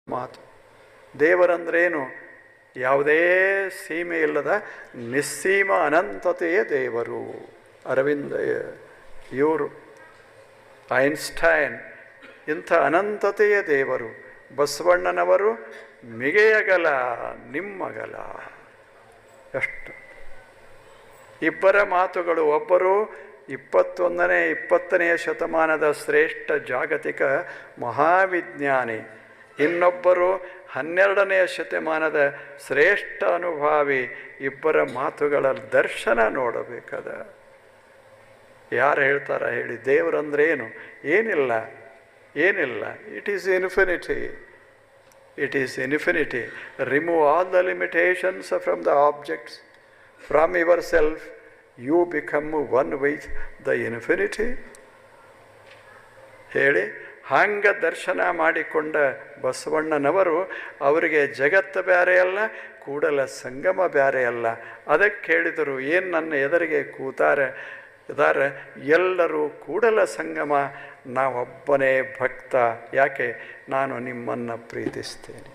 ಮಾತು. ದೇವರಂದ್ರೇನು? ಯಾವುದೇ ಸೀಮೆ ಇಲ್ಲದ ನಿಸ್ಸೀಮ ಅನಂತತೆಯೇ ದೇವರು. ಅರವಿಂದ, ಇವರು ಐನ್ಸ್ಟೈನ್, ಇಂಥ ಅನಂತತೆಯೇ ದೇವರು. ಬಸವಣ್ಣನವರು ಮಿಗೆಯಗಲ ನಿಮ್ಮಗಲ. ಎಷ್ಟು ಇಬ್ಬರ ಮಾತುಗಳು. ಒಬ್ಬರು 21ನೇ 20ನೆಯ ಶತಮಾನದ ಶ್ರೇಷ್ಠ ಜಾಗತಿಕ ಮಹಾವಿಜ್ಞಾನಿ, ಇನ್ನೊಬ್ಬರು 12ನೆಯ ಶತಮಾನದ ಶ್ರೇಷ್ಠ ಅನುಭಾವಿ. ಇಬ್ಬರ ಮಾತುಗಳ ದರ್ಶನ ನೋಡಬೇಕದ. ಯಾರು ಹೇಳ್ತಾರ ಹೇಳಿ? ದೇವರಂದ್ರೇನು? ಏನಿಲ್ಲ, ಏನಿಲ್ಲ. It is infinity. It is infinity. Remove all the limitations from the objects. From your self you become one with the infinity. ಹೇಳಿ, ಹಂಗ ದರ್ಶನ ಮಾಡಿಕೊಂಡ ಬಸವಣ್ಣನವರು ಅವರಿಗೆ ಜಗತ್ತು ಬೇರೆ ಅಲ್ಲ, ಕೂಡಲ ಸಂಗಮ ಬೇರೆ ಅಲ್ಲ. ಅದಕ್ಕೆ ಹೇಳಿದರು, ಏನು ನನ್ನ ಎದುರಿಗೆ ಇದ್ದಾರೆ ಎಲ್ಲರೂ ಕೂಡಲ ಸಂಗಮ, ನಾವೊಬ್ಬನೇ ಭಕ್ತ. ಯಾಕೆ? ನಾನು ನಿಮ್ಮನ್ನು ಪ್ರೀತಿಸ್ತೇನೆ.